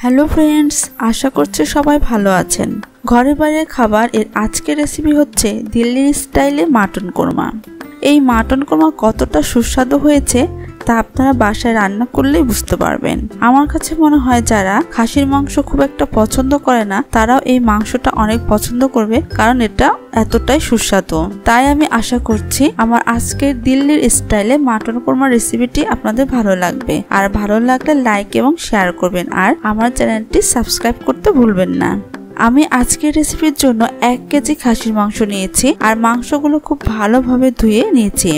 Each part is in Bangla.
হ্যালো ফ্রেন্ডস, আশা করছি সবাই ভালো আছেন। ঘরে বাইরে খাবার এর আজকের রেসিপি হচ্ছে দিল্লির স্টাইলে মাটন কোরমা। এই মাটন কোরমা কতটা সুস্বাদু হয়েছে তা আপনারা বাসায় রান্না করলেই বুঝতে পারবেন। আমার কাছে মনে হয় যারা খাসির মাংস খুব একটা পছন্দ করে না তারাও এই মাংসটা অনেক পছন্দ করবে, কারণ এটা এতটাই সুস্বাদু। তাই আমি আশা করছি আমার আজকের দিল্লির স্টাইলে মাটন কোরমার রেসিপিটি আপনাদের ভালো লাগবে। আর ভালো লাগলে লাইক এবং শেয়ার করবেন, আর আমার চ্যানেলটি সাবস্ক্রাইব করতে ভুলবেন না। আমি আজকের রেসিপির জন্য 1 কেজি খাসির মাংস নিয়েছি, আর মাংসগুলো খুব ভালোভাবে ধুয়ে নিয়েছি।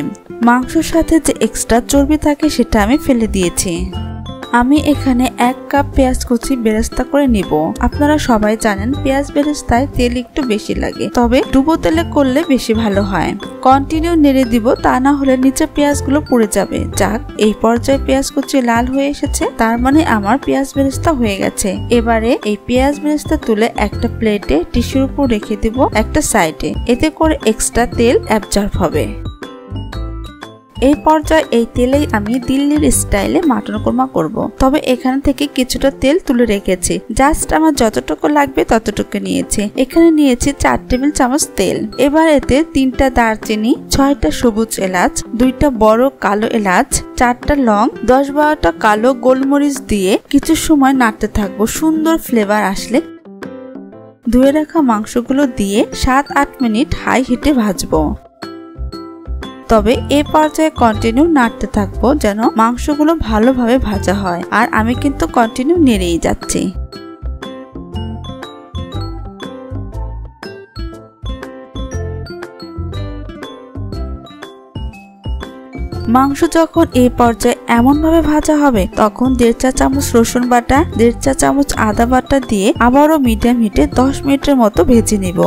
মাংসের সাথে যে এক্সট্রা চর্বি থাকে সেটা আমি ফেলে দিয়েছি। আমি এখানে 1 কাপ পেঁয়াজ কুচি বেরেস্তা করে নিব। আপনারা সবাই জানেন পেঁয়াজ বেরেস্তায় তেল একটু বেশি লাগে, তবে ডুবো তেলে করলে বেশি ভালো হয়। কন্টিনিউ নেড়ে দিব, তা না হলে নিচে পেঁয়াজগুলো পুড়ে যাবে। যাক, এই পর্যায়ে পেঁয়াজ কুচি লাল হয়ে এসেছে, তার মানে আমার পেঁয়াজ বেরেস্তা হয়ে গেছে। এবারে এই পেঁয়াজ বেরেস্তা তুলে একটা প্লেটে টিস্যুর উপর রেখে দিব একটা সাইডে, এতে করে এক্সট্রা তেল অ্যাবজর্ব হবে। এই পর্যায়ে এই তেলেই আমি দিল্লির স্টাইলে মাটন কোরমা করব। তবে এখান থেকে কিছুটা তেল তুলে রেখেছি, জাস্ট আমার যতটুকু লাগবে ততটুকু নিয়েছি। এখানে নিয়েছি 4 টেবিল চামচ তেল। এবার এতে 3টা দারচিনি, 6টা সবুজ এলাচ, 2টা বড় কালো এলাচ, 4টা লং, 10-12টা কালো গোলমরিচ দিয়ে কিছু সময় নাড়তে থাকবো। সুন্দর ফ্লেভার আসলে ধুয়ে রাখা মাংসগুলো দিয়ে 7-8 মিনিট হাই হিটে ভাজবো। তবে এই পর্যায়ে কন্টিনিউ নাড়তে থাকবো যেন মাংসগুলো ভালোভাবে ভাজা হয়, আর আমি কিন্তু কন্টিনিউ নেড়েই যাচ্ছি। মাংস যখন এই পর্যায়ে এমন ভাবে ভাজা হবে তখন 1.5 চা চামচ রসুন বাটা, 1.5 চা চামচ আদা বাটা দিয়ে আবারও মিডিয়াম হিটে 10 মিনিটের মতো ভেজে নিব।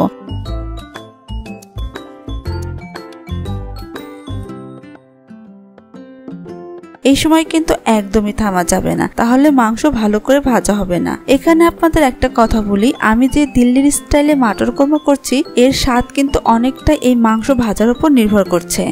এই সময় কিন্তু একদমই থামা যাবে না, তাহলে মাংস ভালো করে ভাজা হবে না। এখানে আপনাদের একটা কথা বলি, আমি যে দিল্লির স্টাইলে মাটন কোরমা করছি এর স্বাদ কিন্তু অনেকটা এই মাংস ভাজার উপর নির্ভর করছে।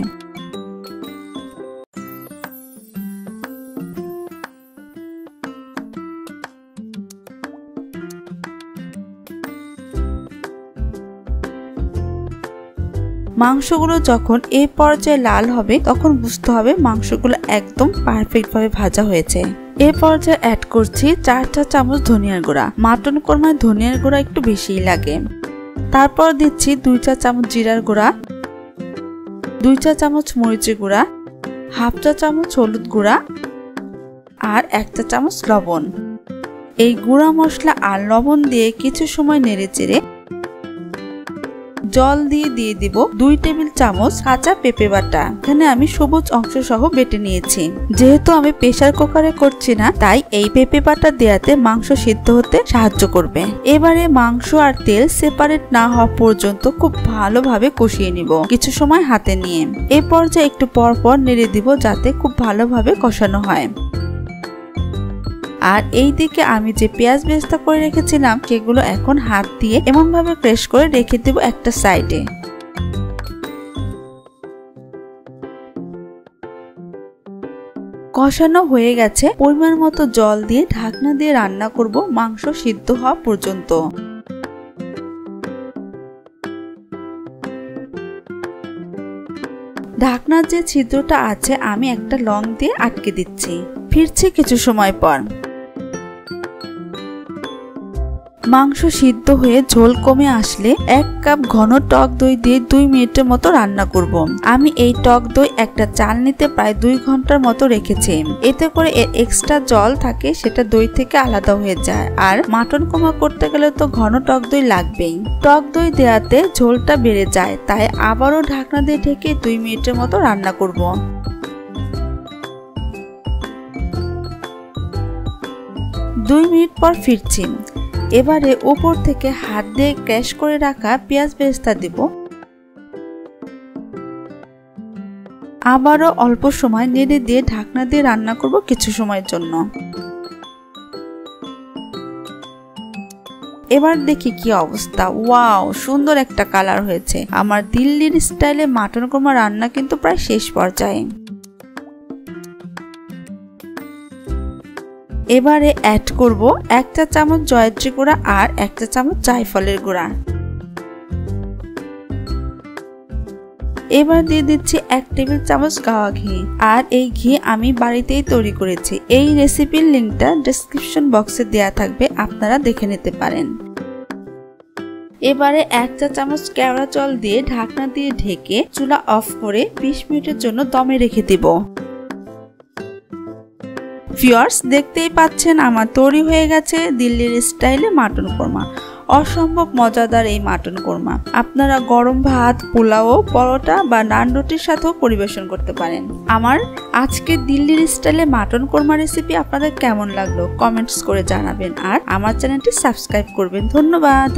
মাংসগুলো যখন এই পর্যায়ে লাল হবে তখন বুঝতে হবে মাংসগুলো একদম পারফেক্ট ভাবে ভাজা হয়েছে। এই পর্যায়ে অ্যাড করছি 4 চা চামচ ধনিয়ার গুঁড়া। মাটন কোরমায় ধনিয়ার গুঁড়া একটু বেশিই লাগে। তারপর দিচ্ছি 2 চা চামচ জিরার গুঁড়া, 2 চা চামচ মরিচের গুঁড়া, 1/2 চা চামচ হলুদ গুঁড়া, আর 1 চা চামচ লবণ। এই গুঁড়া মশলা আর লবণ দিয়ে কিছু সময় নেড়ে চেড়ে জল দিয়ে দিব 2 টেবিল চামচ কাঁচা পেঁপে বাটা। এখানে আমি সবুজ অংশ সহ বেটে নিয়েছি। যেহেতু আমি প্রেসার কুকারে করছি না, তাই এই পেঁপে বাটা দেওয়াতে মাংস সিদ্ধ হতে সাহায্য করবে। এবারে মাংস আর তেল সেপারেট না হওয়া পর্যন্ত খুব ভালোভাবে কষিয়ে নিব কিছু সময় হাতে নিয়ে। এই পর্যায়ে একটু পর পর নেড়ে দিব যাতে খুব ভালোভাবে কষানো হয়। আর এই দিকে আমি যে পেঁয়াজ বেরেস্তা করে রেখেছিলাম সেগুলো এখন হাত দিয়ে এমন ভাবে ক্রাশ করে রেখে দেব একটা সাইডে। কষানো হয়ে গেছে, পরিমাণ মতো জল দিয়ে ঢাকনা দিয়ে রান্না করব মাংস সিদ্ধ হওয়া পর্যন্ত। ঢাকনার যে ছিদ্রটা আছে আমি একটা লং দিয়ে আটকে দিচ্ছি। ফিরছি কিছু সময় পর। মাংস সিদ্ধ হয়ে ঝোল কমে আসলে 1 কাপ ঘন টক দই দিয়ে 2 মিনিটের মতো রান্না করব। আমি এই টক দই একটা চালনিতে প্রায় 2 ঘন্টার মতো রেখেছি। এতে করে এর এক্সট্রা জল থাকে সেটা দই থেকে আলাদা হয়ে যায়। আর মাটন কোরমা করতে গেলে তো ঘন টক দই লাগবেই। টক দই দেওয়াতে ঝোলটা বেড়ে যায়, তাই আবারও ঢাকনা দিয়ে ঢেকে 2 মিনিটের মতো রান্না করব। 2 মিনিট পর ফিরছি। এবারে উপর থেকে হাত দিয়ে ক্র্যাশ করে রাখা পেঁয়াজ বেরেস্তা দিব। আবারও অল্প সময় নেড়ে দিয়ে ঢাকনা দিয়ে রান্না করব কিছু সময়ের জন্য। এবার দেখি কি অবস্থা। ওয়াও, সুন্দর একটা কালার হয়েছে। আমার দিল্লির স্টাইলে মাটন কোরমা রান্না কিন্তু প্রায় শেষ পর্যায়ে। এবারে অ্যাড করব 1 চা চামচ জয়ত্রী গুঁড়া আর 1 চা চামচ জায়ফলের গুঁড়া। এবার দিয়ে দিচ্ছি 1 টেবিল চামচ গাওয়া ঘি। আর এই ঘি আমি বাড়িতেই তৈরি করেছি। এই রেসিপির লিংকটা ডেসক্রিপশন বক্সে দেওয়া থাকবে, আপনারা দেখে নিতে পারেন। এবারে 1 চা চামচ কেওড়া জল দিয়ে ঢাকনা দিয়ে ঢেকে চুলা অফ করে 20 মিনিটের জন্য দমে রেখে দিব। ভিউয়ার্স, দেখতেই পাচ্ছেন আমার তৈরি হয়ে গেছে দিল্লির স্টাইলে মাটন কোরমা। অসম্ভব মজাদার এই মাটন কোরমা আপনারা গরম ভাত, পোলাও, পরোটা বা নান রুটির সাথেও পরিবেশন করতে পারেন। আমার আজকে দিল্লির স্টাইলে মাটন কোরমা রেসিপি আপনাদের কেমন লাগলো কমেন্টস করে জানাবেন আর আমার চ্যানেলটি সাবস্ক্রাইব করবেন। ধন্যবাদ।